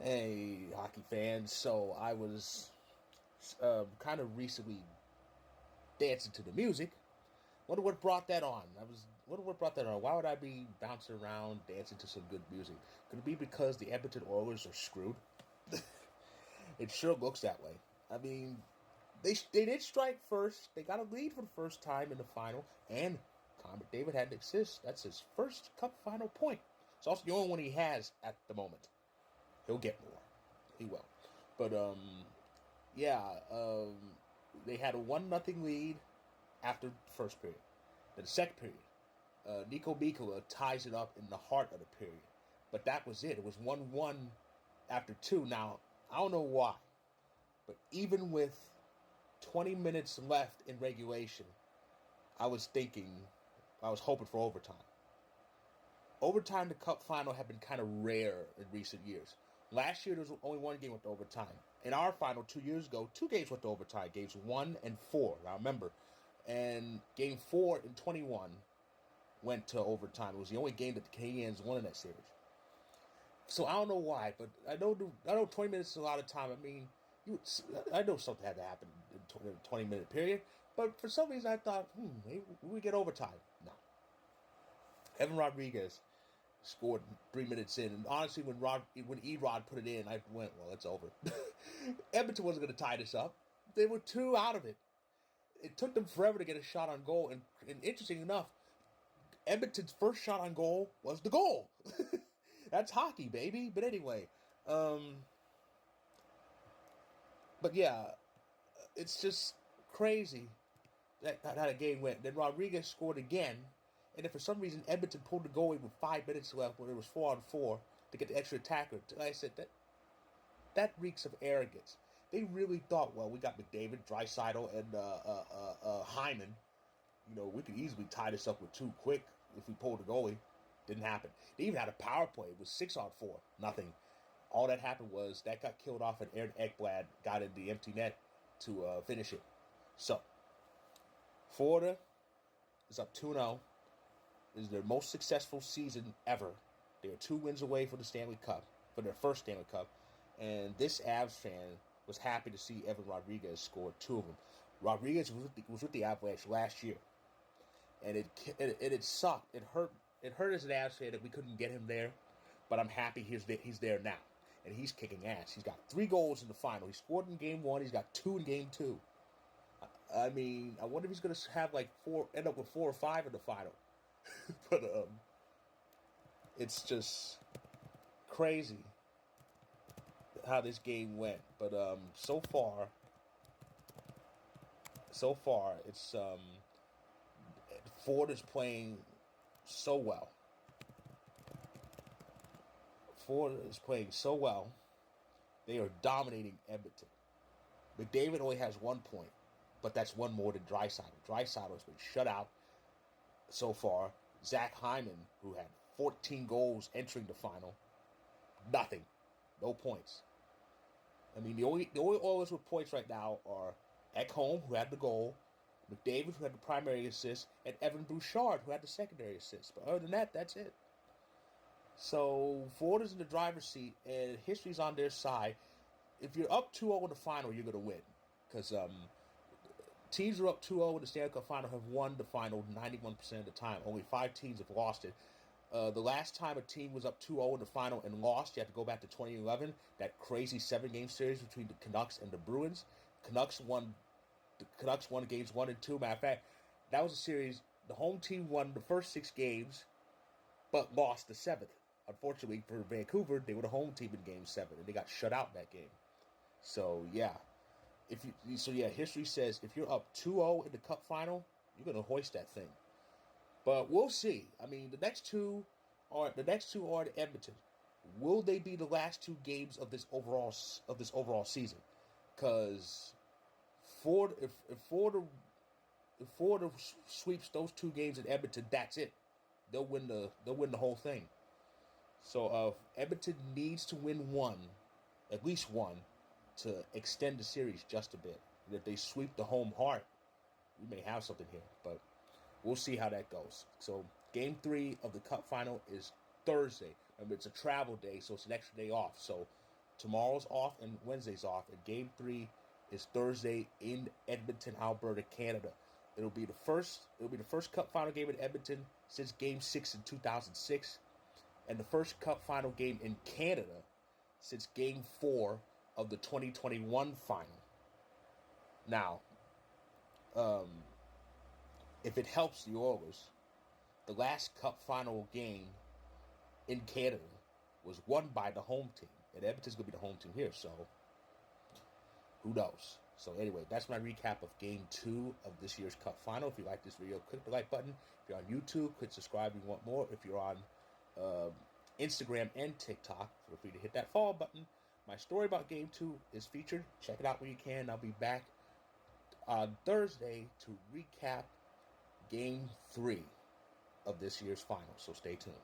Hey, hockey fans. So I was kind of recently dancing to the music. Wonder what brought that on. Wonder what brought that on. Why would I be bouncing around dancing to some good music? Could it be because the Edmonton Oilers are screwed? It sure looks that way. I mean, they did strike first. They got a lead for the first time in the final, and Connor McDavid had an assist. That's his first Cup final point. It's also the only one he has at the moment. He'll get more. He will. But yeah, they had a 1-0 lead after the first period. Then the second period, Nico Mikkola ties it up in the heart of the period. But that was it. It was 1-1 after two. Now, I don't know why, but even with 20 minutes left in regulation, I was hoping for overtime. Overtime, the Cup final, had been kind of rare in recent years. Last year, there was only one game with overtime. In our final 2 years ago, two games with overtime, games 1 and 4. Now remember, and game 4 in 21 went to overtime. It was the only game that the Canadiens won in that series. So I don't know why, but I know 20 minutes is a lot of time. I mean, I know something had to happen in a 20-minute period, but for some reason I thought, maybe we get overtime. No. Evan Rodriguez scored 3 minutes in, and honestly, when Erod put it in, I went, well, it's over. Edmonton wasn't going to tie this up. They were two out of it. It took them forever to get a shot on goal, and interesting enough, Edmonton's first shot on goal was the goal. That's hockey, baby. But anyway, but yeah, it's just crazy how that game went. Then Rodriguez scored again, and if for some reason Edmonton pulled the goal with 5 minutes left when it was 4-on-4 to get the extra attacker, like I said, that reeks of arrogance. They really thought, well, we got McDavid, Draisaitl, and Hyman. You know, we could easily tie this up with two quick if we pulled the goalie. Didn't happen. They even had a power play. It was 6-on-4. Nothing. All that happened was that got killed off, and Aaron Ekblad got in the empty net to finish it. So, Florida is up 2-0. This is their most successful season ever. They are 2 wins away for the Stanley Cup, for their first Stanley Cup. And this Avs fan was happy to see Evan Rodriguez score 2 of them. Rodriguez was with the Avalanche last year, and it sucked. It hurt as an Avs fan that we couldn't get him there, but I'm happy he's there now, and he's kicking ass. He's got 3 goals in the final. He scored in game 1. He's got 2 in game 2. I mean, I wonder if he's going to have end up with 4 or 5 in the final. But it's just crazy how this game went. But so far, it's Ford is playing so well. Ford is playing so well. They are dominating Edmonton. McDavid only has 1 point, but that's one more than Draisaitl. Draisaitl has been shut out so far. Zach Hyman, who had 14 goals entering the final, nothing. No points. I mean, the only Oilers with points right now are Ekholm, who had the goal, McDavid, who had the primary assist, and Evan Bouchard, who had the secondary assist. But other than that, that's it. So, Florida's in the driver's seat, and history's on their side. If you're up 2-0 in the final, you're going to win. Because teams who are up 2-0 in the Stanley Cup Final have won the final 91% of the time. Only 5 teams have lost it. The last time a team was up 2-0 in the final and lost, you have to go back to 2011, that crazy 7-game series between the Canucks and the Bruins. The Canucks won games 1 and 2. Matter of fact, that was a series, the home team won the first 6 games, but lost the 7th. Unfortunately for Vancouver, they were the home team in game 7, and they got shut out in that game. So, yeah. History says if you're up 2-0 in the Cup final, you're going to hoist that thing. But we'll see. I mean, the next two are at Edmonton. Will they be the last 2 games of this overall season? Because if Florida sweeps those 2 games at Edmonton, that's it. They'll win the whole thing. So Edmonton needs to win at least one, to extend the series just a bit. And if they sweep the home heart, we may have something here. But we'll see how that goes. So, Game 3 of the Cup Final is Thursday. Remember, it's a travel day, so it's an extra day off. So, Tomorrow's off and Wednesday's off, and Game 3 is Thursday in Edmonton, Alberta, Canada. It'll be the first Cup Final game in Edmonton since Game 6 in 2006, and the first Cup Final game in Canada since Game 4 of the 2021 final. Now, if it helps the Oilers, the last Cup Final game in Canada was won by the home team, and Edmonton's going to be the home team here, so who knows? So anyway, that's my recap of Game 2 of this year's Cup Final. If you like this video, click the like button. If you're on YouTube, click subscribe if you want more. If you're on Instagram and TikTok, feel free to hit that follow button. My story about Game 2 is featured. Check it out when you can. I'll be back on Thursday to recap Game 3 of this year's final, so stay tuned.